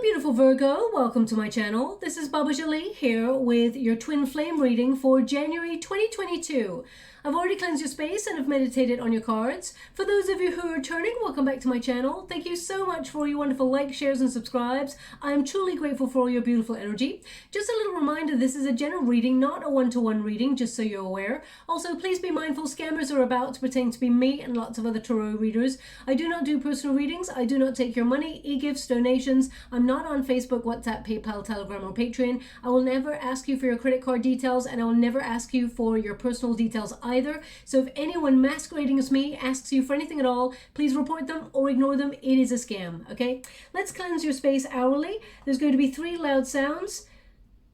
beautiful Virgo, welcome to my channel. This is Baba Jolie here with your twin flame reading for January 2022. I've already cleansed your space and have meditated on your cards. For those of you who are returning, welcome back to my channel. Thank you so much for your wonderful likes, shares and subscribes. I am truly grateful for all your beautiful energy. Just a little reminder, this is a general reading, not a one-to-one reading, just so you're aware. Also, please be mindful, scammers are about to pretend to be me and lots of other tarot readers. I do not do personal readings. I do not take your money, e-gifts, donations. I'm not on Facebook, WhatsApp, PayPal, Telegram or Patreon. I will never ask you for your credit card details, and I will never ask you for your personal details either. So if anyone masquerading as me asks you for anything at all, please report them or ignore them. It is a scam, okay? Let's cleanse your space hourly. There's going to be 3 loud sounds,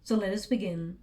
so let us begin.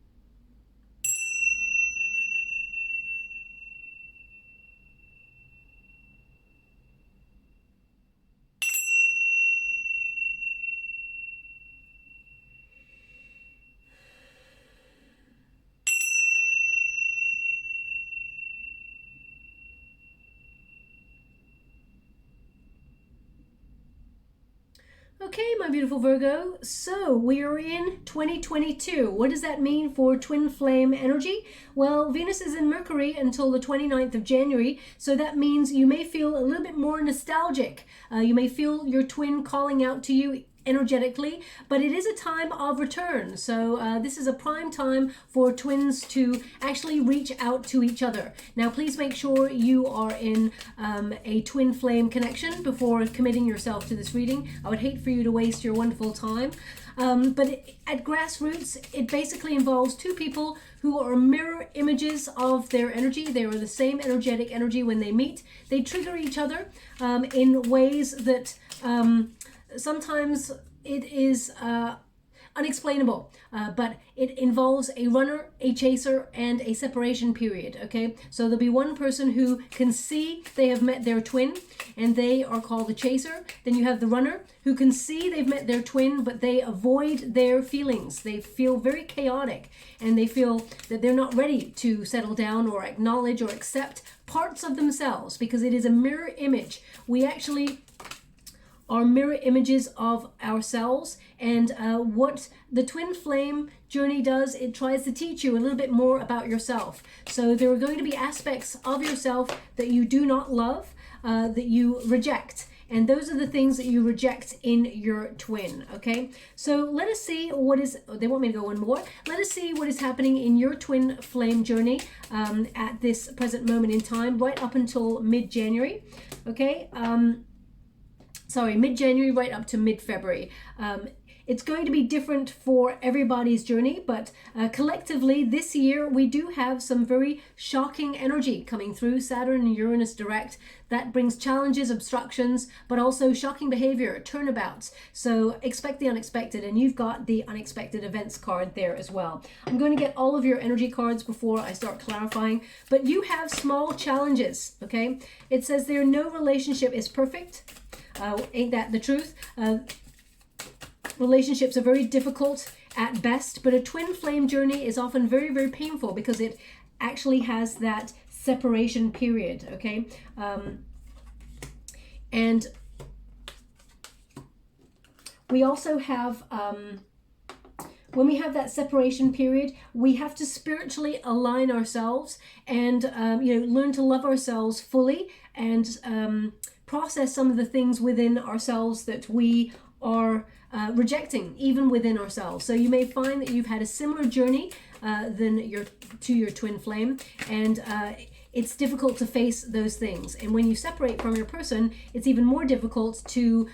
Okay, my beautiful Virgo, so we are in 2022. What does that mean for twin flame energy? Well, Venus is in Mercury until the 29th of January, so that means you may feel a little bit more nostalgic. You may feel your twin calling out to you energetically, but it is a time of return. So this is a prime time for twins to actually reach out to each other. Now, please make sure you are in a twin flame connection before committing yourself to this reading. I would hate for you to waste your wonderful time. At grassroots, it basically involves 2 people who are mirror images of their energy. They are the same energetic energy when they meet. They trigger each other in ways that sometimes it is unexplainable, but it involves a runner, a chaser, and a separation period, okay? So there'll be one person who can see they have met their twin, and they are called the chaser. Then you have the runner who can see they've met their twin, but they avoid their feelings. They feel very chaotic, and they feel that they're not ready to settle down or acknowledge or accept parts of themselves, because it is a mirror image. We actually are mirror images of ourselves, and what the twin flame journey does, it tries to teach you a little bit more about yourself. So there are going to be aspects of yourself that you do not love, that you reject, and those are the things that you reject in your twin, okay? So let us see what is, they want me to go one more. Let us see what is happening in your twin flame journey at this present moment in time, right up until mid-January, okay? Mid-January right up to mid-February. It's going to be different for everybody's journey, but collectively this year we do have some very shocking energy coming through. Saturn and Uranus direct. That brings challenges, obstructions, but also shocking behavior, turnabouts. So expect the unexpected, and you've got the unexpected events card there as well. I'm going to get all of your energy cards before I start clarifying, but you have small challenges, okay? It says there, no relationship is perfect. Ain't that the truth? Relationships are very difficult at best, but a twin flame journey is often very, very painful because it actually has that separation period, okay? And we also have, when we have that separation period, we have to spiritually align ourselves and, learn to love ourselves fully and process some of the things within ourselves that we are rejecting, even within ourselves. So you may find that you've had a similar journey to your twin flame, and it's difficult to face those things. And when you separate from your person, it's even more difficult to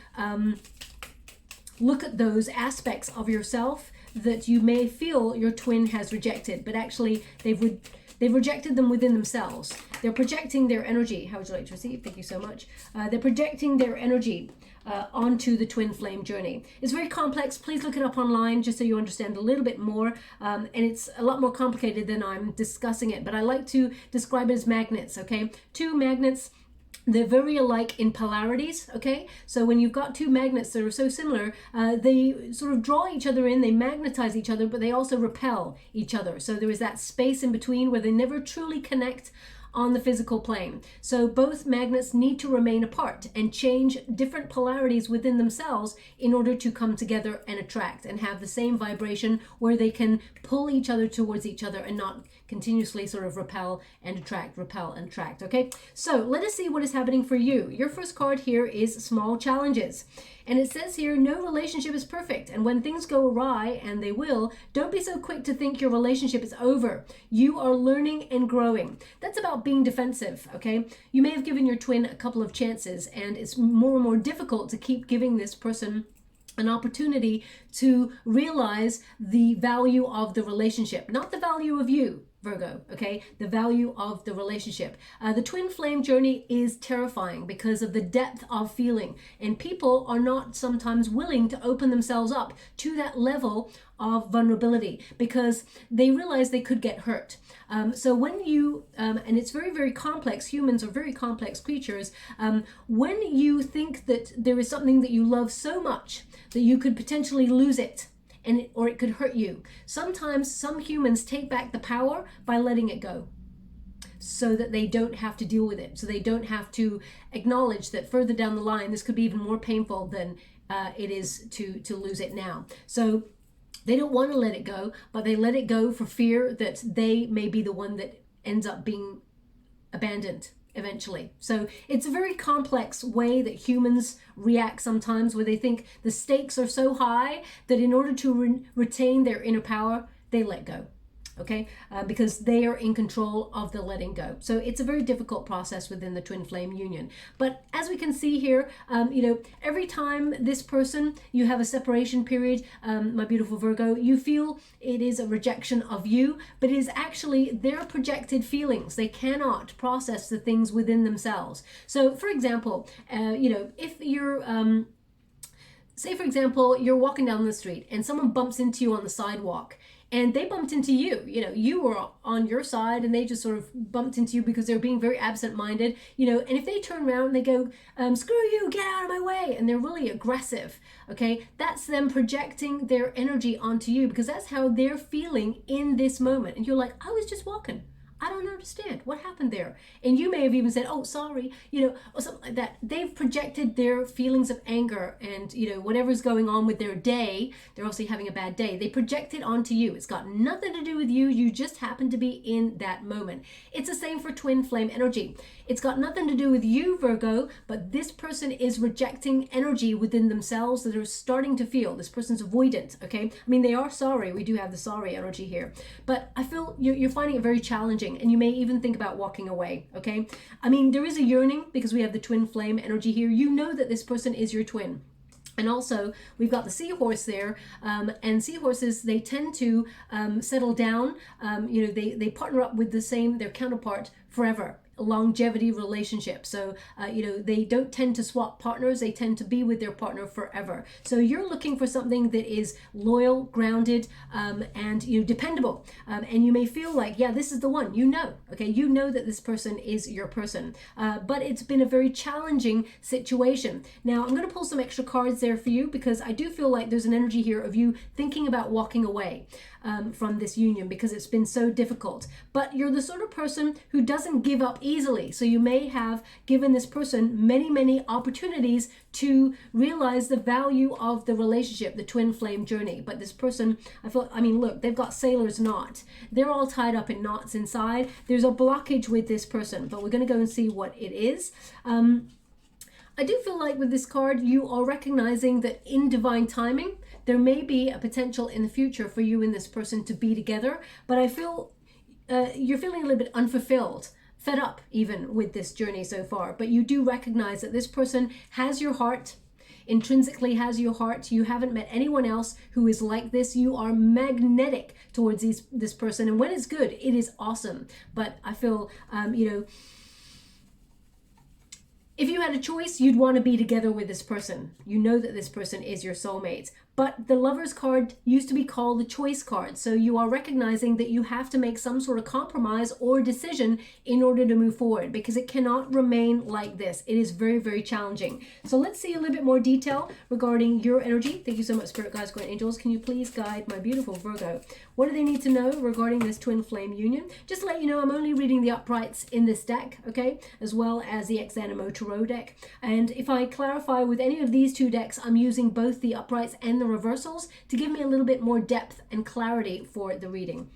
look at those aspects of yourself that you may feel your twin has rejected, but actually they've rejected them within themselves. They're projecting their energy. How would you like to receive? Thank you so much. They're projecting their energy onto the twin flame journey. It's very complex. Please look it up online just so you understand a little bit more. And it's a lot more complicated than I'm discussing it, but I like to describe it as magnets, okay? 2 magnets. They're very alike in polarities, okay? So when you've got 2 magnets that are so similar, they sort of draw each other in, they magnetize each other, but they also repel each other. So there is that space in between where they never truly connect on the physical plane. So both magnets need to remain apart and change different polarities within themselves in order to come together and attract and have the same vibration where they can pull each other towards each other and not continuously sort of repel and attract, okay? So let us see what is happening for you. Your first card here is small challenges. And it says here, no relationship is perfect. And when things go awry, and they will, don't be so quick to think your relationship is over. You are learning and growing. That's about being defensive, okay? You may have given your twin a couple of chances, and it's more and more difficult to keep giving this person an opportunity to realize the value of the relationship, not the value of you, Virgo, okay? The value of the relationship. The twin flame journey is terrifying because of the depth of feeling, and people are not sometimes willing to open themselves up to that level of vulnerability because they realize they could get hurt. So when you, and it's very, very complex, humans are very complex creatures, when you think that there is something that you love so much that you could potentially lose it, or it could hurt you. Sometimes some humans take back the power by letting it go so that they don't have to deal with it, so they don't have to acknowledge that further down the line this could be even more painful than it is to lose it now. So they don't want to let it go, but they let it go for fear that they may be the one that ends up being abandoned eventually. So it's a very complex way that humans react sometimes, where they think the stakes are so high that in order to retain their inner power, they let go. Okay, because they are in control of the letting go. So it's a very difficult process within the twin flame union. But as we can see here, you know, every time this person, you have a separation period, my beautiful Virgo, you feel it is a rejection of you, but it is actually their projected feelings. They cannot process the things within themselves. So for example, you know, if you're, say for example, you're walking down the street and someone bumps into you on the sidewalk, and they bumped into you, you know, you were on your side and they just sort of bumped into you because they're being very absent-minded, you know, and if they turn around and they go, screw you, get out of my way, and they're really aggressive, okay, that's them projecting their energy onto you because that's how they're feeling in this moment. And you're like, I was just walking. I don't understand what happened there. And you may have even said, oh, sorry, you know, or something like that. They've projected their feelings of anger and, you know, whatever's going on with their day. They're obviously having a bad day. They project it onto you. It's got nothing to do with you. You just happen to be in that moment. It's the same for twin flame energy. It's got nothing to do with you, Virgo, but this person is rejecting energy within themselves that they're starting to feel. This person's avoidant, okay? I mean, they are sorry. We do have the sorry energy here. But I feel you're finding it very challenging, and you may even think about walking away, okay? I mean, there is a yearning because we have the twin flame energy here. You know that this person is your twin. And also, we've got the seahorse there, and seahorses, they tend to settle down. You know, they partner up with their counterpart forever. Longevity relationship. So, you know, they don't tend to swap partners. They tend to be with their partner forever. So you're looking for something that is loyal, grounded, and, you know, dependable. And you may feel like, yeah, this is the one, you know, okay, you know that this person is your person. But it's been a very challenging situation. Now, I'm going to pull some extra cards there for you because I do feel like there's an energy here of you thinking about walking away from this union because it's been so difficult. But you're the sort of person who doesn't give up easily. So you may have given this person many, many opportunities to realize the value of the relationship, the twin flame journey. But this person, I mean, look, they've got sailor's knot. They're all tied up in knots inside. There's a blockage with this person, but we're going to go and see what it is. I do feel like with this card, you are recognizing that in divine timing, there may be a potential in the future for you and this person to be together. But I feel you're feeling a little bit unfulfilled, fed up even with this journey so far. But you do recognize that this person has your heart, intrinsically has your heart. You haven't met anyone else who is like this. You are magnetic towards this person. And when it's good, it is awesome. But I feel, you know, if you had a choice, you'd want to be together with this person. You know that this person is your soulmate. But the Lovers card used to be called the Choice card. So you are recognizing that you have to make some sort of compromise or decision in order to move forward, because it cannot remain like this. It is very, very challenging. So let's see a little bit more detail regarding your energy. Thank you so much, Spirit Guides, Guardian Angels. Can you please guide my beautiful Virgo? What do they need to know regarding this twin flame union? Just to let you know, I'm only reading the uprights in this deck, okay, as well as the ANIMO Tarot deck. And if I clarify with any of these two decks, I'm using both the uprights and the reversals to give me a little bit more depth and clarity for the reading.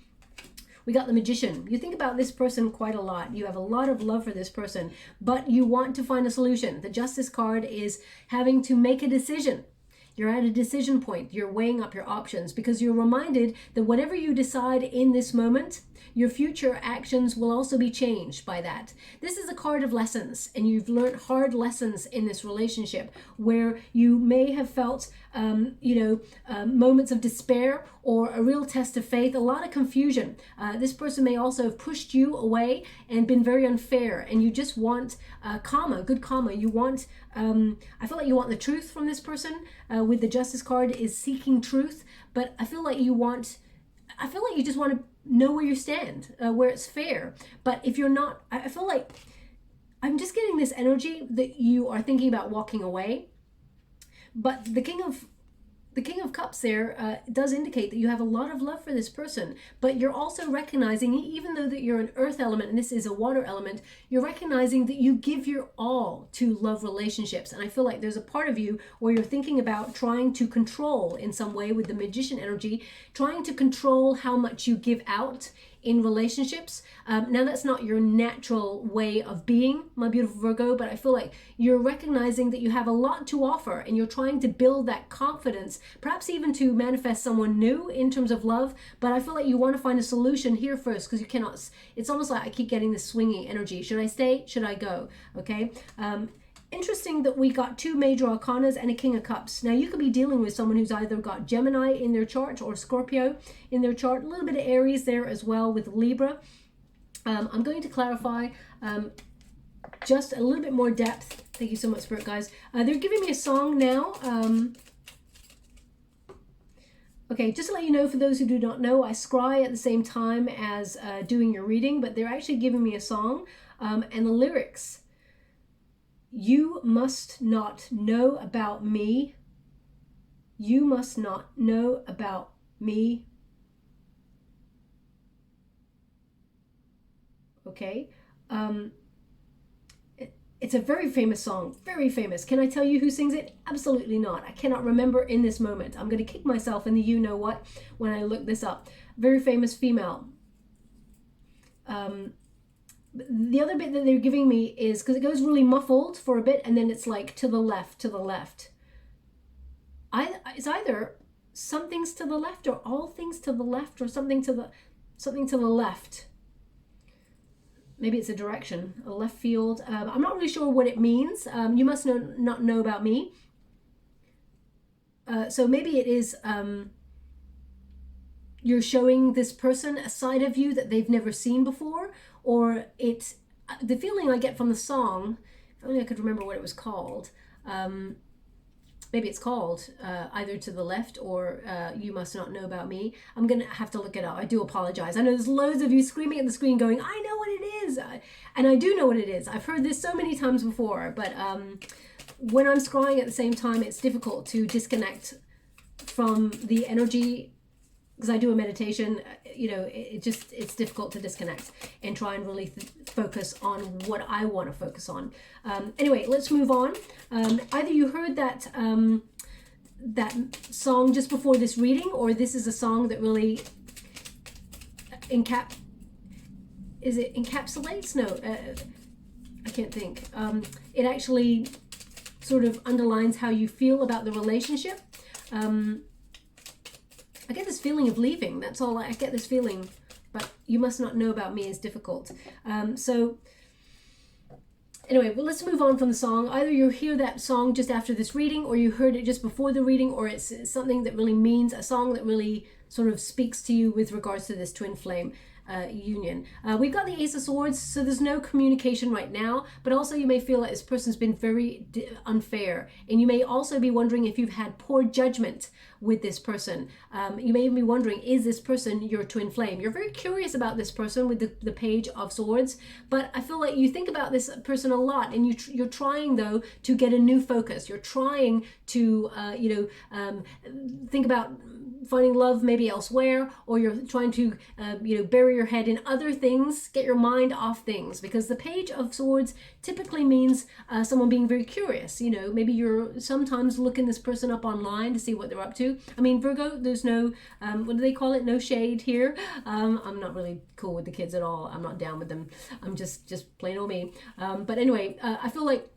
We got the Magician. You think about this person quite a lot. You have a lot of love for this person, but you want to find a solution. The Justice card is having to make a decision. You're at a decision point. You're weighing up your options because you're reminded that whatever you decide in this moment, your future actions will also be changed by that. This is a card of lessons, and you've learned hard lessons in this relationship where you may have felt, moments of despair or a real test of faith, a lot of confusion. This person may also have pushed you away and been very unfair, and you just want karma, good karma. You want, I feel like you want the truth from this person. With the Justice card is seeking truth, but I feel like you just want to know where you stand, where it's fair. But if you're not, I feel like I'm just getting this energy that you are thinking about walking away. But the King of Cups there does indicate that you have a lot of love for this person, but you're also recognizing, even though that you're an earth element and this is a water element, you're recognizing that you give your all to love relationships. And I feel like there's a part of you where you're thinking about trying to control in some way with the Magician energy, trying to control how much you give out in relationships. Now that's not your natural way of being, my beautiful Virgo, but I feel like you're recognizing that you have a lot to offer and you're trying to build that confidence, perhaps even to manifest someone new in terms of love. But I feel like you want to find a solution here first, because you cannot, it's almost like I keep getting this swinging energy. Should I stay? Should I go? Okay. Interesting that we got two major arcanas and a King of Cups. Now you could be dealing with someone who's either got Gemini in their chart or Scorpio in their chart, a little bit of Aries there as well with Libra. I'm going to clarify just a little bit more depth. Thank you so much, Spirit Guys. They're giving me a song now. Okay, just to let you know, for those who do not know, I scry at the same time as doing your reading, but they're actually giving me a song, and the lyrics: you must not know about me. You must not know about me. Okay. It's a very famous song, very famous. Can I tell you who sings it? Absolutely not. I cannot remember in this moment. I'm going to kick myself in the you-know-what when I look this up. Very famous female. The other bit that they're giving me is, because it goes really muffled for a bit and then it's like to the left, to the left. It's either some things to the left or all things to the left or something to the left. Maybe it's a direction, a left field. I'm not really sure what it means. You must not know about me. So maybe it is you're showing this person a side of you that they've never seen before, or it's the feeling I get from the song. If only I could remember what it was called. Maybe it's called either To the Left or You Must Not Know About Me. I'm going to have to look it up. I do apologize. I know there's loads of you screaming at the screen going, I know what it is. And I do know what it is. I've heard this so many times before. But when I'm scrying at the same time, it's difficult to disconnect from the energy. Because I do a meditation, you know, it's difficult to disconnect and try and really focus on what I want to focus on. Anyway, let's move on. Either you heard that that song just before this reading, or this is a song that really encapsulates? No, I can't think. It actually sort of underlines how you feel about the relationship. I get this feeling of leaving. That's all. I get this feeling, but you must not know about me is difficult. So anyway, well, let's move on from the song. Either you hear that song just after this reading, or you heard it just before the reading, or it's something that really means, a song that really sort of speaks to you with regards to this twin flame union. We've got the Ace of Swords, so there's no communication right now, but also you may feel like this person's been very unfair, and you may also be wondering if you've had poor judgment with this person. You may be wondering, is this person your twin flame? You're very curious about this person with the Page of Swords, but I feel like you think about this person a lot, and you're trying though to get a new focus. You're trying to think about finding love maybe elsewhere, or you're trying to bury your head in other things, get your mind off things, because the Page of Swords typically means someone being very curious. Maybe you're sometimes looking this person up online to see what they're up to. I mean, Virgo, there's no what do they call it, no shade here. I'm not really cool with the kids at all. I'm not down with them. I'm just plain old me. But anyway, I feel like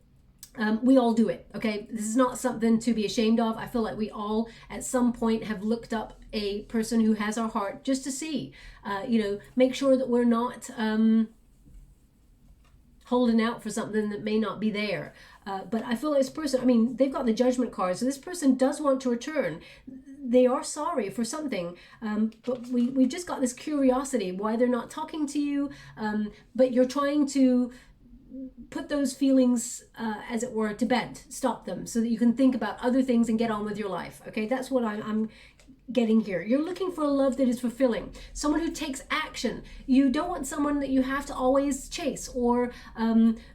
we all do it, okay? This is not something to be ashamed of. I feel like we all at some point have looked up a person who has our heart just to see, make sure that we're not holding out for something that may not be there. But I feel like this person, I mean, they've got the Judgment card, so this person does want to return. They are sorry for something, but we've just got this curiosity why they're not talking to you, but you're trying to put those feelings, as it were, to bed, stop them, so that you can think about other things and get on with your life. Okay, that's what I'm getting here. You're looking for a love that is fulfilling, someone who takes action. You don't want someone that you have to always chase or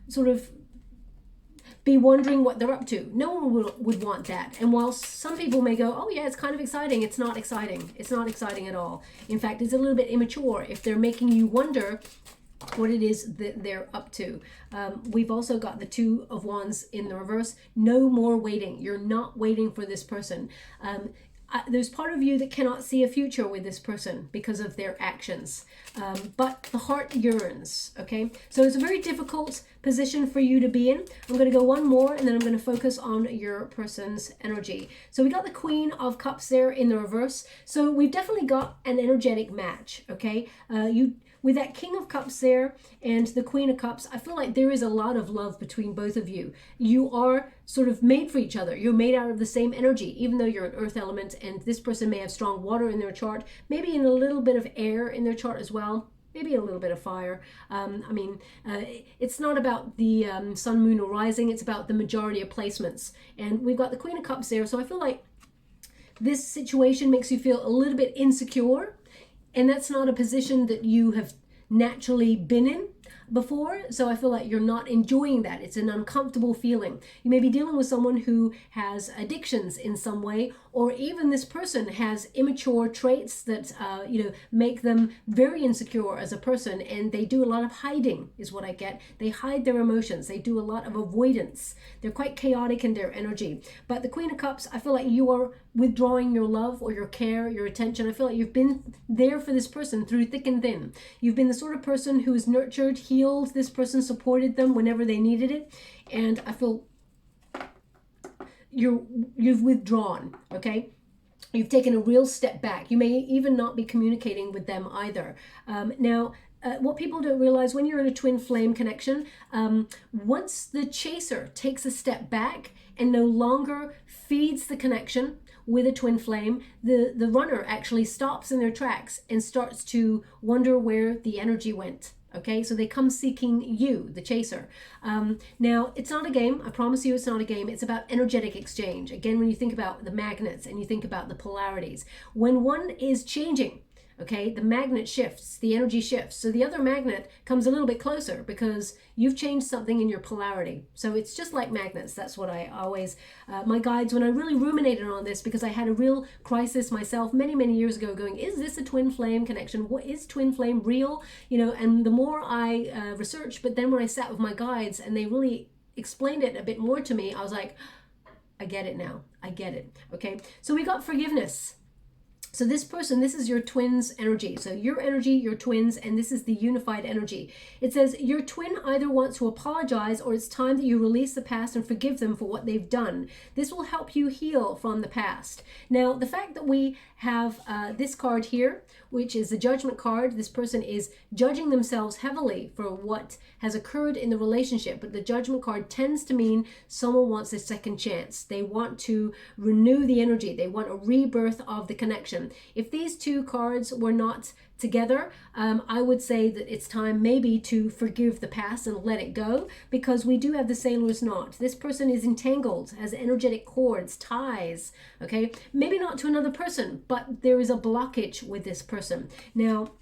sort of be wondering what they're up to. No one would want that. And while some people may go, oh yeah, it's kind of exciting, it's not exciting. It's not exciting at all. In fact, it's a little bit immature if they're making you wonder what it is that they're up to. We've also got the Two of Wands in the reverse. No more waiting. You're not waiting for this person. There's part of you that cannot see a future with this person because of their actions, but the heart yearns. Okay, so it's a very difficult position for you to be in. I'm going to go one more, and then I'm going to focus on your person's energy. So we got the Queen of Cups there in the reverse, so we've definitely got an energetic match. Okay, with that King of Cups there and the Queen of Cups, I feel like there is a lot of love between both of you. You are sort of made for each other. You're made out of the same energy, even though you're an earth element, and this person may have strong water in their chart, maybe in a little bit of air in their chart as well, maybe a little bit of fire. It's not about the sun, moon, or rising. It's about the majority of placements. And we've got the Queen of Cups there. So I feel like this situation makes you feel a little bit insecure. And that's not a position that you have naturally been in before. So I feel like you're not enjoying that. It's an uncomfortable feeling. You may be dealing with someone who has addictions in some way, or even this person has immature traits that make them very insecure as a person, and they do a lot of hiding is what I get. They hide their emotions. They do a lot of avoidance. They're quite chaotic in their energy. But the Queen of Cups, I feel like you are withdrawing your love or your care, your attention. I feel like you've been there for this person through thick and thin. You've been the sort of person who has nurtured, healed this person, supported them whenever they needed it. And I feel you've withdrawn. Okay, you've taken a real step back. You may even not be communicating with them either. What people don't realize when you're in a twin flame connection, once the chaser takes a step back and no longer feeds the connection with a twin flame, the runner actually stops in their tracks and starts to wonder where the energy went. Okay, so they come seeking you, the chaser. Now, it's not a game. I promise you it's not a game. It's about energetic exchange. Again, when you think about the magnets and you think about the polarities, when one is changing, okay, the magnet shifts, the energy shifts. So the other magnet comes a little bit closer because you've changed something in your polarity. So it's just like magnets. That's what I always, my guides, when I really ruminated on this, because I had a real crisis myself many, many years ago going, is this a twin flame connection? What is twin flame real? And the more I researched, but then when I sat with my guides and they really explained it a bit more to me, I was like, I get it now. I get it. Okay. So we got forgiveness. So this person, this is your twin's energy. So your energy, your twins, and this is the unified energy. It says your twin either wants to apologize or it's time that you release the past and forgive them for what they've done. This will help you heal from the past. Now, the fact that we have this card here, which is the Judgment card, this person is judging themselves heavily for what has occurred in the relationship. But the Judgment card tends to mean someone wants a second chance. They want to renew the energy. They want a rebirth of the connection. situation. If these two cards were not together, I would say that it's time maybe to forgive the past and let it go, because we do have the Sailor's Knot. This person is entangled, has energetic cords, ties, okay? Maybe not to another person, but there is a blockage with this person. Now,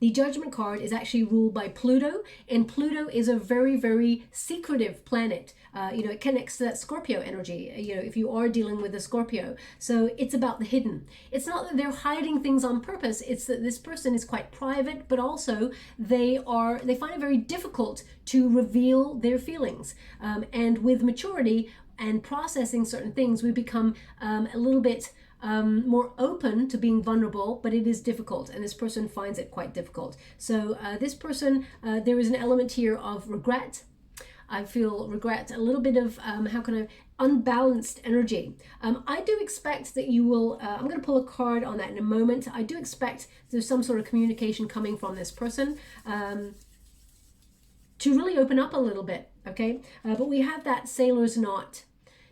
the Judgment card is actually ruled by Pluto, and Pluto is a very, very secretive planet. You know, it connects to that Scorpio energy, you know, if you are dealing with a Scorpio. So it's about the hidden. It's not that they're hiding things on purpose. It's that this person is quite private, but also they find it very difficult to reveal their feelings. And with maturity and processing certain things, we become a little bit more open to being vulnerable, but it is difficult, and this person finds it quite difficult. So this person, there is an element here of regret. I feel regret, a little bit of unbalanced energy. I do expect that you will, I'm going to pull a card on that in a moment. I do expect there's some sort of communication coming from this person to really open up a little bit, okay? But we have that Sailor's Knot.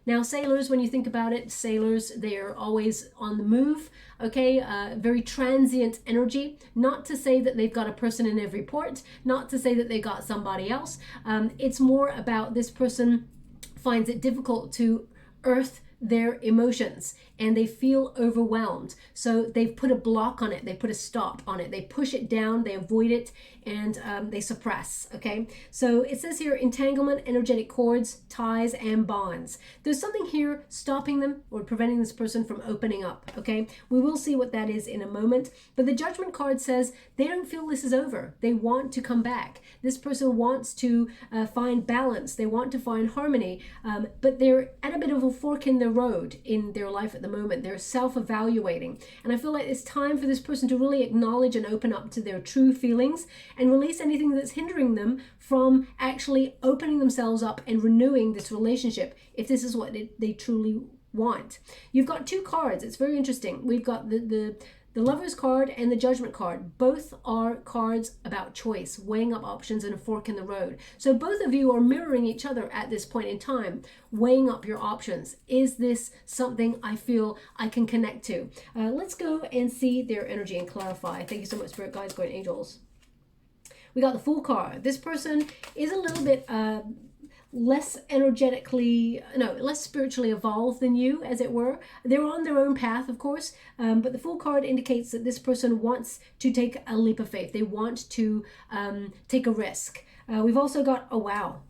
Now, sailors, when you think about it, sailors, they're always on the move, okay? Very transient energy. Not to say that they've got a person in every port, not to say that they got somebody else. It's more about this person finds it difficult to earth their emotions, and they feel overwhelmed. So they've put a block on it, they put a stop on it, they push it down, they avoid it, and they suppress, okay? So it says here, entanglement, energetic cords, ties, and bonds. There's something here stopping them or preventing this person from opening up, okay? We will see what that is in a moment, but the Judgment card says they don't feel this is over. They want to come back. This person wants to find balance. They want to find harmony, but they're at a bit of a fork in the road in their life at the moment. They're self-evaluating, and I feel like it's time for this person to really acknowledge and open up to their true feelings and release anything that's hindering them from actually opening themselves up and renewing this relationship, if this is what they truly want. You've got two cards. It's very interesting. We've got the Lover's card and the Judgment card. Both are cards about choice, weighing up options and a fork in the road. So both of you are mirroring each other at this point in time, weighing up your options. Is this something I feel I can connect to? Let's go and see their energy and clarify. Thank you so much, Spirit Guides, Guardian Angels. We got the Fool card. This person is a little bit less spiritually evolved than you, as it were. They're on their own path, of course, but the Fool card indicates that this person wants to take a leap of faith. They want to take a risk. We've also got, oh wow,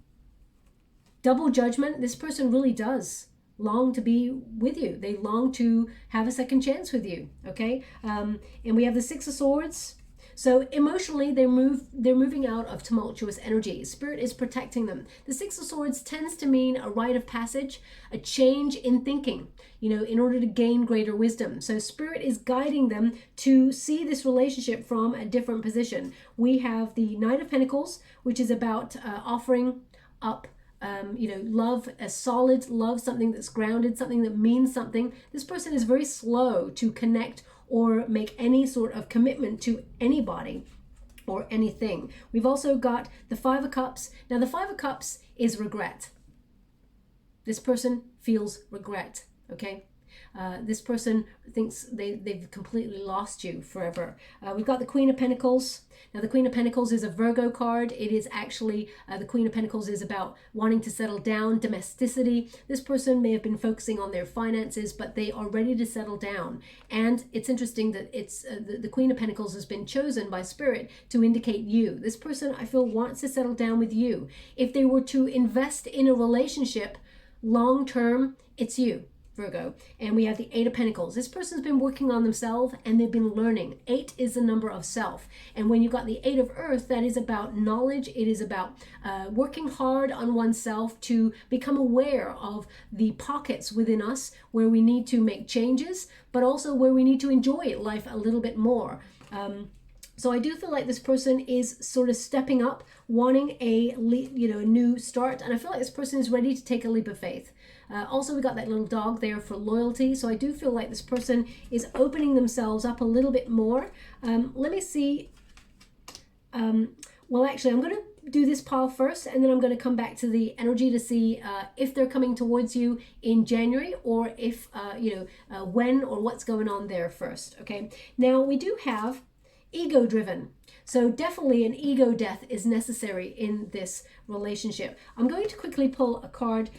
double judgment. This person really does long to be with you. They long to have a second chance with you, okay? And we have the Six of Swords. So emotionally, they're moving out of tumultuous energy. Spirit is protecting them. The Six of Swords tends to mean a rite of passage, a change in thinking, you know, in order to gain greater wisdom. So Spirit is guiding them to see this relationship from a different position. We have the Knight of Pentacles, which is about offering up you know, love, a solid love, something that's grounded, something that means something. This person is very slow to connect or make any sort of commitment to anybody or anything. We've also got the Five of Cups. Now the Five of Cups is regret. This person feels regret, okay? This person thinks they've completely lost you forever. We've got the Queen of Pentacles. Now the Queen of Pentacles is a Virgo card. It is actually, the Queen of Pentacles is about wanting to settle down, domesticity. This person may have been focusing on their finances, but they are ready to settle down. And it's interesting that it's the Queen of Pentacles has been chosen by Spirit to indicate you. This person, I feel, wants to settle down with you. If they were to invest in a relationship long term, it's you, Virgo. And we have the Eight of Pentacles. This person's been working on themselves and they've been learning. 8 is the number of self. And when you've got the Eight of Earth, that is about knowledge. It is about working hard on oneself to become aware of the pockets within us where we need to make changes, but also where we need to enjoy life a little bit more. So I do feel like this person is sort of stepping up, wanting a new start, and I feel like this person is ready to take a leap of faith. Also, we got that little dog there for loyalty, so I do feel like this person is opening themselves up a little bit more. Let me see. Well, actually, I'm going to do this pile first, and then I'm going to come back to the energy to see if they're coming towards you in January, or if, when or what's going on there first, okay? Now, we do have ego-driven. So definitely an ego death is necessary in this relationship. I'm going to quickly pull a card.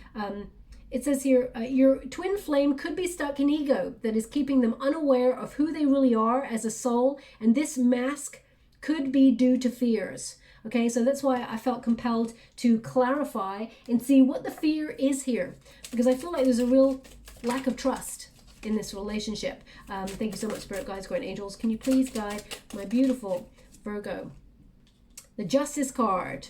It says here, your twin flame could be stuck in ego that is keeping them unaware of who they really are as a soul, and this mask could be due to fears. Okay, so that's why I felt compelled to clarify and see what the fear is here, because I feel like there's a real lack of trust in this relationship. Thank you so much, Spirit Guides, Guardian Angels. Can you please guide my beautiful Virgo? The Justice card.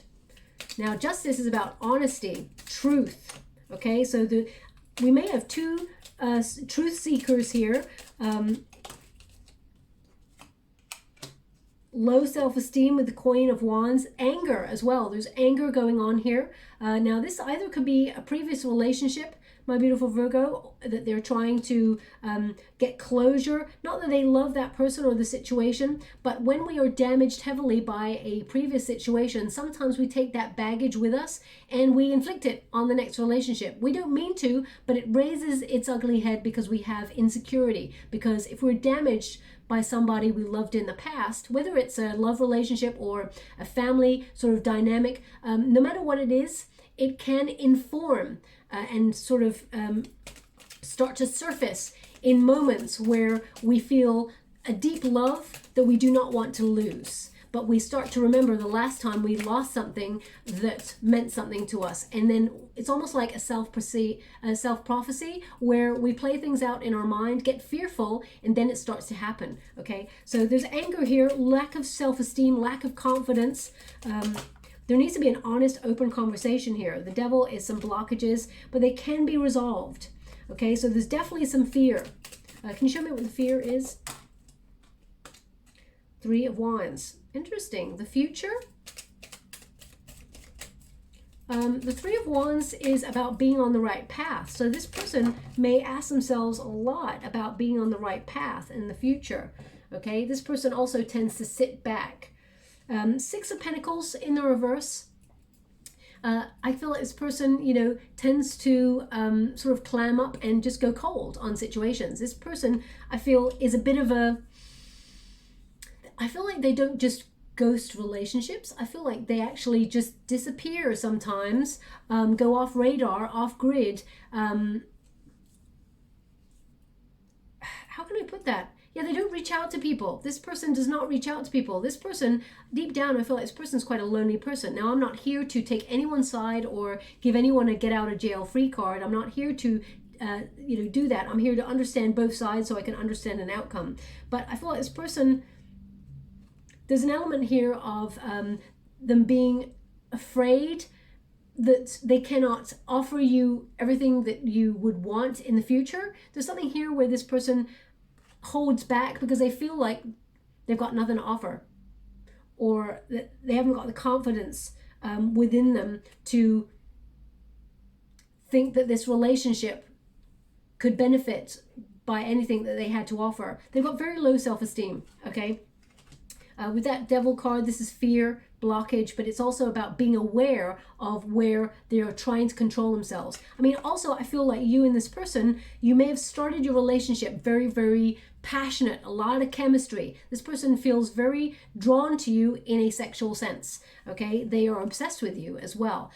Now, justice is about honesty, truth. Okay, so we may have two truth seekers here. Low self-esteem with the Queen of Wands. Anger as well. There's anger going on here. Now, this either could be a previous relationship, my beautiful Virgo, that they're trying to get closure. Not that they love that person or the situation, but when we are damaged heavily by a previous situation, sometimes we take that baggage with us and we inflict it on the next relationship. We don't mean to, but it raises its ugly head because we have insecurity. Because if we're damaged by somebody we loved in the past, whether it's a love relationship or a family sort of dynamic, no matter what it is, it can inform and sort of start to surface in moments where we feel a deep love that we do not want to lose. But we start to remember the last time we lost something that meant something to us. And then it's almost like a self-prophecy where we play things out in our mind, get fearful, and then it starts to happen, okay? So there's anger here, lack of self-esteem, lack of confidence. There needs to be an honest, open conversation here. The Devil is some blockages, but they can be resolved, okay? So there's definitely some fear. Can you show me what the fear is? Three of Wands. Interesting. The future. The Three of Wands is about being on the right path. So this person may ask themselves a lot about being on the right path in the future. Okay. This person also tends to sit back. Six of Pentacles in the reverse. I feel like this person, tends to sort of clam up and just go cold on situations. This person, I feel, is a bit of a... I feel like they don't just ghost relationships. I feel like they actually just disappear sometimes, go off radar, off grid. How can I put that? Yeah, they don't reach out to people. This person does not reach out to people. This person, deep down, I feel like this person's quite a lonely person. Now, I'm not here to take anyone's side or give anyone a get out of jail free card. I'm not here to do that. I'm here to understand both sides so I can understand an outcome. But I feel like this person... There's an element here of them being afraid that they cannot offer you everything that you would want in the future. There's something here where this person holds back because they feel like they've got nothing to offer, or that they haven't got the confidence within them to think that this relationship could benefit by anything that they had to offer. They've got very low self-esteem, okay? With that Devil card, this is fear, blockage, but it's also about being aware of where they are trying to control themselves. I mean, also, I feel like you and this person, you may have started your relationship very, very passionate, a lot of chemistry. This person feels very drawn to you in a sexual sense, okay? They are obsessed with you as well.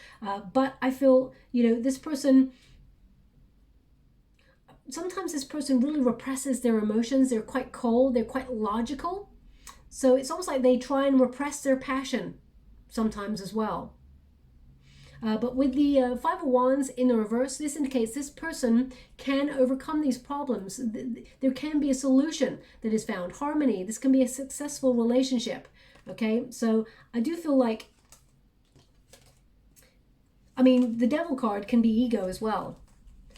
But I feel, this person... Sometimes this person really represses their emotions. They're quite cold. They're quite logical. So it's almost like they try and repress their passion sometimes as well. But with the Five of Wands in the reverse, this indicates this person can overcome these problems. There can be a solution that is found. Harmony. This can be a successful relationship. Okay, so I do feel like, the Devil card can be ego as well,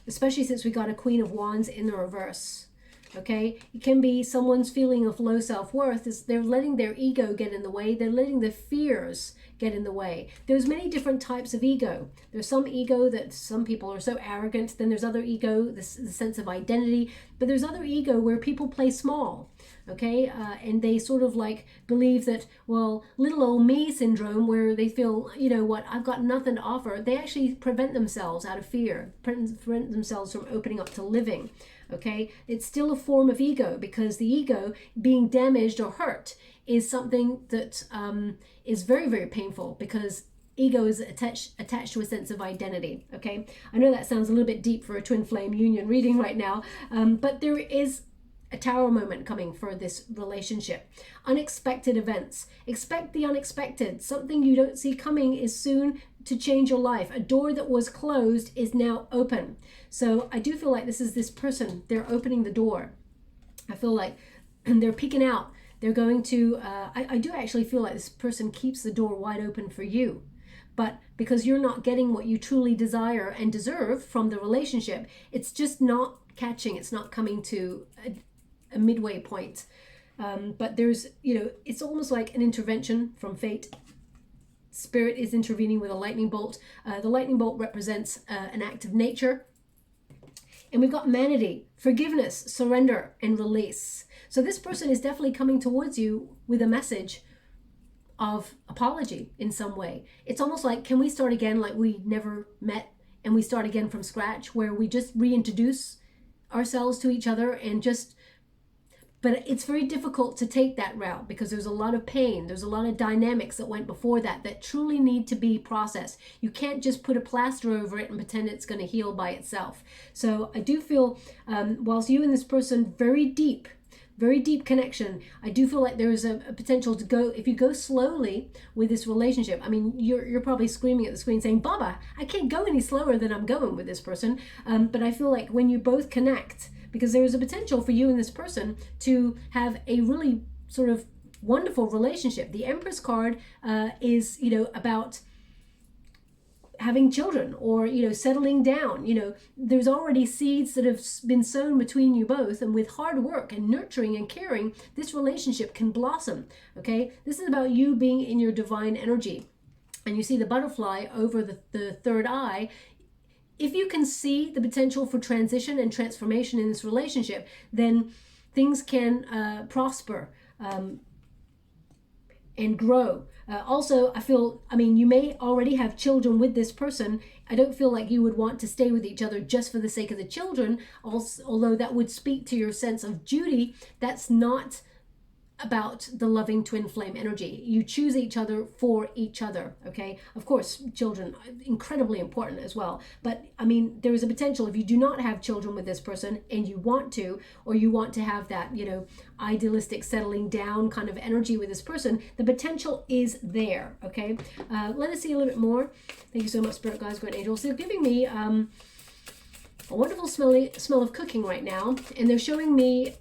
especially since we got a Queen of Wands in the reverse. Okay, it can be someone's feeling of low self-worth is they're letting their ego get in the way. They're letting the fears get in the way. There's many different types of ego. There's some ego that some people are so arrogant. Then there's other ego, the sense of identity. But there's other ego where people play small. Okay, and they sort of like believe that, well, little old me syndrome, where they feel, you know what, I've got nothing to offer. They actually prevent themselves out of fear, prevent themselves from opening up to living. Okay, it's still a form of ego, because the ego being damaged or hurt is something that is very, very painful, because ego is attached to a sense of identity. Okay, I know that sounds a little bit deep for a twin flame union reading right now, but there is a tower moment coming for this relationship. Unexpected events. Expect the unexpected. Something you don't see coming is soon to change your life. A door that was closed is now open. So I do feel like this is this person. They're opening the door. I feel like they're peeking out. They're going to, I do actually feel like this person keeps the door wide open for you. But because you're not getting what you truly desire and deserve from the relationship, it's just not catching. It's not coming to a midway point. But there's, you know, it's almost like an intervention from fate. Spirit is intervening with a lightning bolt. The lightning bolt represents an act of nature. And we've got manatee, forgiveness, surrender, and release. So this person is definitely coming towards you with a message of apology in some way. It's almost like, can we start again like we never met, and we start again from scratch, where we just reintroduce ourselves to each other and just. But it's very difficult to take that route, because there's a lot of pain. There's a lot of dynamics that went before that truly need to be processed. You can't just put a plaster over it and pretend it's going to heal by itself. So I do feel, whilst you and this person, very deep connection, I do feel like there is a potential to go, if you go slowly with this relationship. I mean, you're probably screaming at the screen saying, Baba, I can't go any slower than I'm going with this person. But I feel like when you both connect, because there is a potential for you and this person to have a really sort of wonderful relationship. The Empress card is, you know, about having children, or, you know, settling down. You know, there's already seeds that have been sown between you both, and with hard work and nurturing and caring, this relationship can blossom. Okay, this is about you being in your divine energy. And you see the butterfly over the third eye. If you can see the potential for transition and transformation in this relationship, then things can prosper and grow. Also, I mean, you may already have children with this person. I don't feel like you would want to stay with each other just for the sake of the children. Also, although that would speak to your sense of duty, that's not about the loving twin flame energy. You choose each other for each other. Okay, of course, children incredibly important as well, but I mean, there is a potential, if you do not have children with this person and you want to, or you want to have that, you know, idealistic settling down kind of energy with this person, the potential is there. Okay, let us see a little bit more. Thank you so much, Spirit Guides, Great Angels. They're giving me a wonderful smell of cooking right now, and they're showing me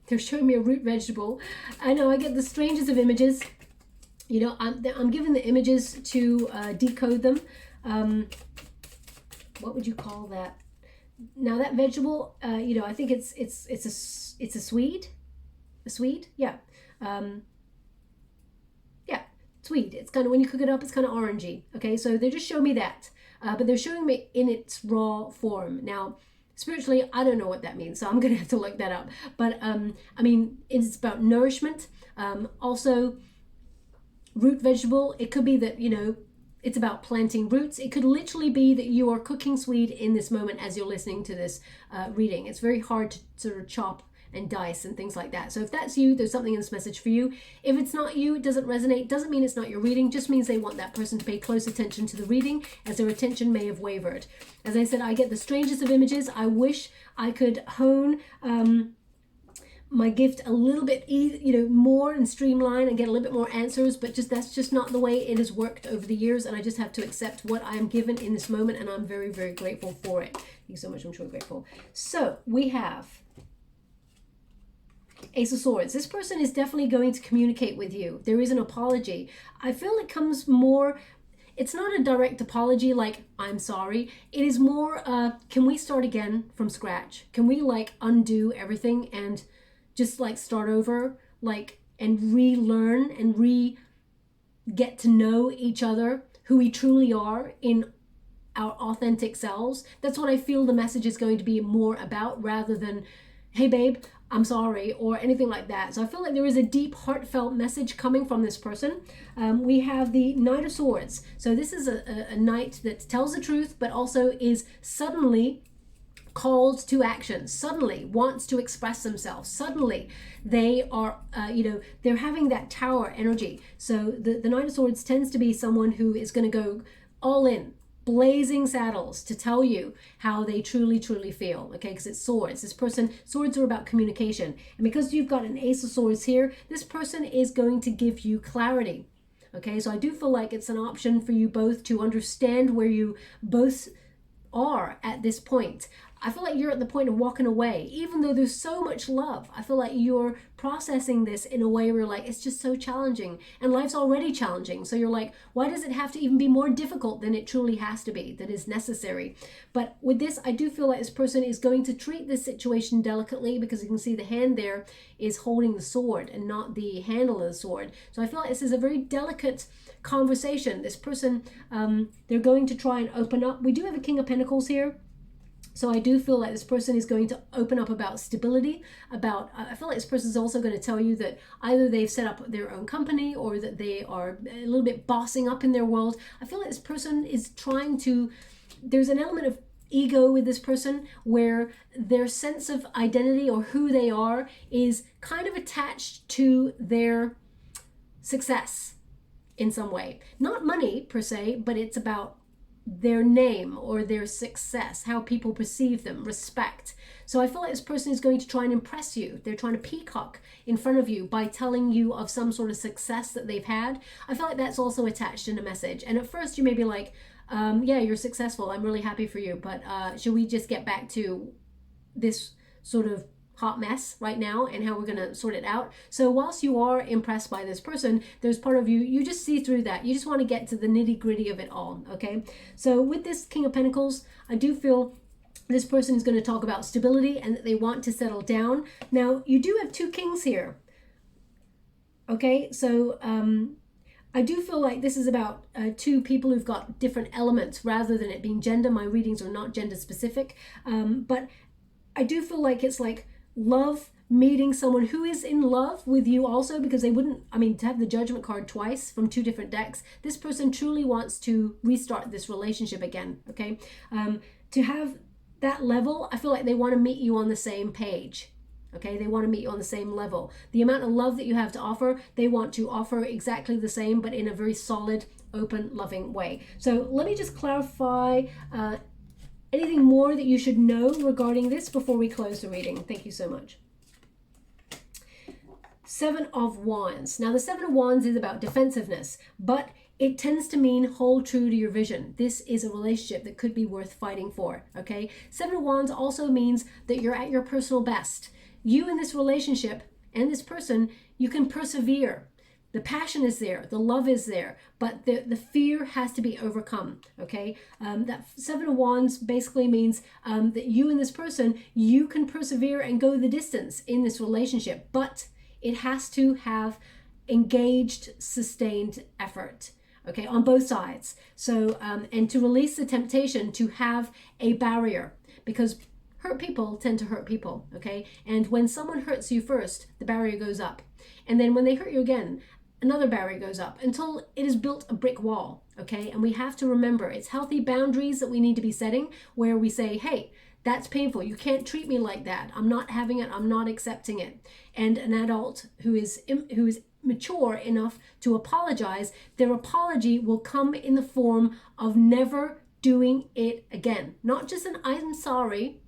they're showing me a root vegetable. I know I get the strangest of images. You know, I'm given the images to decode them. What would you call that? Now that vegetable, you know, I think it's a swede. A swede, yeah, yeah, swede. It's kind of, when you cook it up, it's kind of orangey. Okay, so they just show me that, but they're showing me in its raw form. Now, spiritually, I don't know what that means, so I'm gonna have to look that up. But I mean, it's about nourishment. Also, root vegetable, it could be that, you know, it's about planting roots. It could literally be that you are cooking swede in this moment as you're listening to this reading. It's very hard to sort of chop and dice and things like that. So if that's you, there's something in this message for you. If it's not you, it doesn't resonate, doesn't mean it's not your reading, just means they want that person to pay close attention to the reading, as their attention may have wavered. As I said, I get the strangest of images. I wish I could hone my gift a little bit, you know, more and streamline and get a little bit more answers, but that's just not the way it has worked over the years, and I just have to accept what I am given in this moment, and I'm very, very grateful for it. Thank you so much. I'm truly grateful. So we have Ace of Swords. This person is definitely going to communicate with you. There is an apology. I feel it comes more, it's not a direct apology like I'm sorry. It is more can we start again from scratch? Can we like undo everything and just like start over, like, and relearn and get to know each other, who we truly are in our authentic selves? That's what I feel the message is going to be more about, rather than, hey babe, I'm sorry, or anything like that. So I feel like there is a deep, heartfelt message coming from this person. We have the Knight of Swords. So this is a knight that tells the truth, but also is suddenly called to action, suddenly wants to express themselves, suddenly they are, they're having that tower energy. So the Knight of Swords tends to be someone who is going to go all in, blazing saddles to tell you how they truly feel, okay? Because it's swords. This person, swords are about communication, and because you've got an Ace of Swords here, this person is going to give you clarity, okay? So I do feel like it's an option for you both to understand where you both are at this point. I feel like you're at the point of walking away, even though there's so much love. I feel like you're processing this in a way where you're like, it's just so challenging, and life's already challenging. So you're like, why does it have to even be more difficult than it truly has to be, that is necessary? But with this, I do feel like this person is going to treat this situation delicately, because you can see the hand there is holding the sword and not the handle of the sword. So I feel like this is a very delicate conversation. This person, they're going to try and open up. We do have a King of Pentacles here. So I do feel like this person is going to open up about stability, about, I feel like this person is also going to tell you that either they've set up their own company, or that they are a little bit bossing up in their world. I feel like this person is trying to, there's an element of ego with this person where their sense of identity or who they are is kind of attached to their success in some way. Not money per se, but it's about their name or their success, how people perceive them, respect. So I feel like this person is going to try and impress you. They're trying to peacock in front of you by telling you of some sort of success that they've had. I feel like that's also attached in a message. And at first you may be like, yeah, you're successful, I'm really happy for you, but should we just get back to this sort of hot mess right now and how we're going to sort it out? So whilst you are impressed by this person, there's part of you, you just see through that. You just want to get to the nitty gritty of it all, okay? So with this King of Pentacles, I do feel this person is going to talk about stability and that they want to settle down. Now, you do have two kings here, okay? So I do feel like this is about two people who've got different elements rather than it being gender. My readings are not gender specific, but I do feel like it's like love meeting someone who is in love with you also, because they wouldn't, I mean, to have the Judgment card twice from two different decks, this person truly wants to restart this relationship again, okay? To have that level, I feel like they want to meet you on the same page, okay? They want to meet you on the same level. The amount of love that you have to offer, they want to offer exactly the same, but in a very solid, open, loving way. So let me just clarify anything more that you should know regarding this before we close the reading. Thank you so much. Seven of Wands. Now the Seven of Wands is about defensiveness, but it tends to mean hold true to your vision. This is a relationship that could be worth fighting for, okay? Seven of Wands also means that you're at your personal best. You in this relationship and this person, you can persevere. The passion is there, the love is there, but the fear has to be overcome, okay? That Seven of Wands basically means that you and this person, you can persevere and go the distance in this relationship, but it has to have engaged, sustained effort, okay, on both sides. So, and to release the temptation to have a barrier, because hurt people tend to hurt people, okay? And when someone hurts you first, the barrier goes up. And then when they hurt you again, another barrier goes up until it has built a brick wall, okay? And we have to remember it's healthy boundaries that we need to be setting, where we say, hey, that's painful. You can't treat me like that. I'm not having it. I'm not accepting it. And an adult who is mature enough to apologize, their apology will come in the form of never doing it again. Not just an I'm sorry,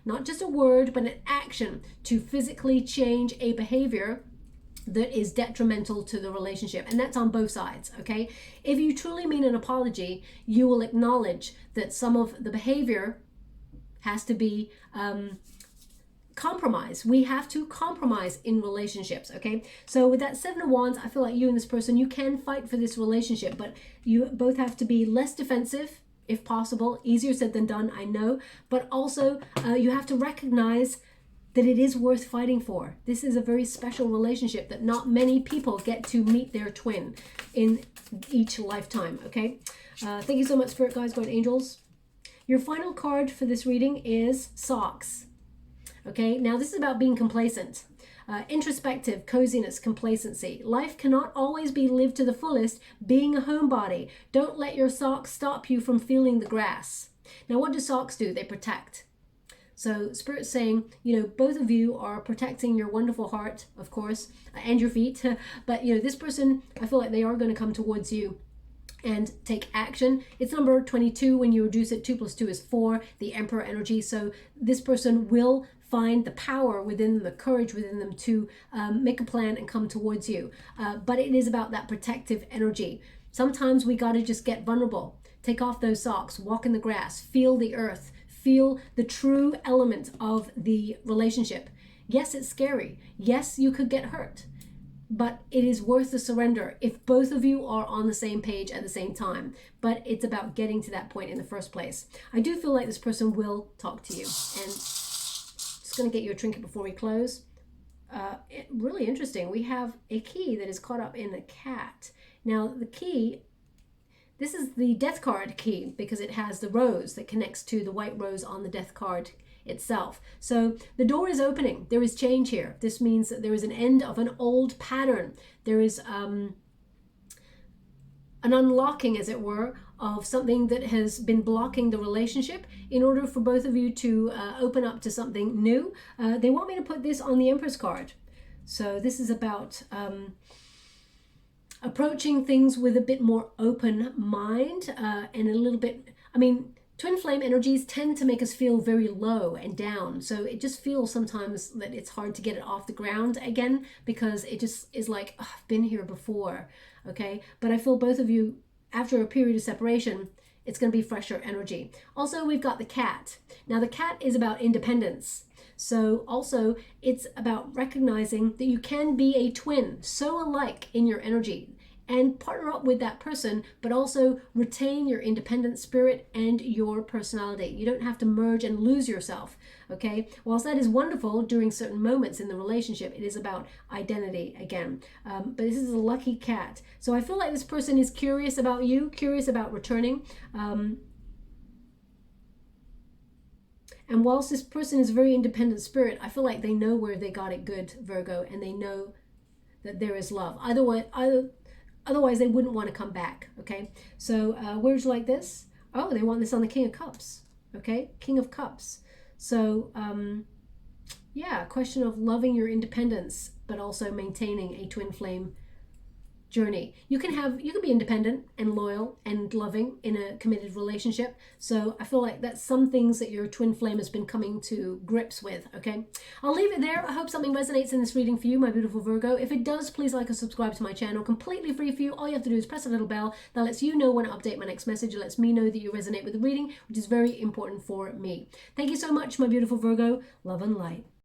not just a word, but an action to physically change a behavior that is detrimental to the relationship. And that's on both sides, okay? If you truly mean an apology, you will acknowledge that some of the behavior has to be compromise. We have to compromise in relationships, okay? So with that Seven of Wands, I feel like you and this person, you can fight for this relationship, but you both have to be less defensive, if possible. Easier said than done, I know, but also you have to recognize that it is worth fighting for. This is a very special relationship that not many people get to meet their twin in each lifetime, okay? Thank you so much, Spirit Guides, Guardian Angels. Your final card for this reading is Socks. Okay, now this is about being complacent. Introspective, coziness, complacency. Life cannot always be lived to the fullest. Being a homebody. Don't let your socks stop you from feeling the grass. Now, what do socks do? They protect. So Spirit's saying, you know, both of you are protecting your wonderful heart, of course, and your feet. But, you know, this person, I feel like they are going to come towards you and take action. It's number 22. When you reduce it, 2 + 2 is 4, the Emperor energy. So this person will find the power within them, the courage within them to make a plan and come towards you. But it is about that protective energy. Sometimes we got to just get vulnerable. Take off those socks, walk in the grass, feel the earth, feel the true element of the relationship. Yes, it's scary. Yes, you could get hurt. But it is worth the surrender if both of you are on the same page at the same time. But it's about getting to that point in the first place. I do feel like this person will talk to you. And just going to get you a trinket before we close. Really interesting. We have a key that is caught up in a cat. Now, the key, this is the death card key because it has the rose that connects to the white rose on the death card itself. So the door is opening. There is change here. This means that there is an end of an old pattern. There is an unlocking, as it were, of something that has been blocking the relationship in order for both of you to open up to something new. They want me to put this on the Empress card. So this is about approaching things with a bit more open mind and a little bit, I mean, twin flame energies tend to make us feel very low and down. So it just feels sometimes that it's hard to get it off the ground again because it just is like, oh, I've been here before, okay? But I feel both of you, after a period of separation, it's going to be fresher energy. Also, we've got the cat. Now, the cat is about independence. So also, it's about recognizing that you can be a twin, so alike in your energy, and partner up with that person, but also retain your independent spirit and your personality. You don't have to merge and lose yourself, okay? Whilst that is wonderful during certain moments in the relationship, it is about identity again. But this is a lucky cat. So I feel like this person is curious about you, curious about returning. And whilst this person is a very independent spirit, I feel like they know where they got it good, Virgo, and they know that there is love. Otherwise, they wouldn't want to come back, okay? So where would you like this? Oh, they want this on the King of Cups, okay? King of Cups. So, yeah, question of loving your independence, but also maintaining a twin flame journey. You can be independent and loyal and loving in a committed relationship. So I feel like that's some things that your twin flame has been coming to grips with, okay? I'll leave it there. I hope something resonates in this reading for you, my beautiful Virgo. If it does, please like and subscribe to my channel. Completely free for you. All you have to do is press a little bell that lets you know when I update my next message. It lets me know that you resonate with the reading, which is very important for me. Thank you so much, my beautiful Virgo. Love and light.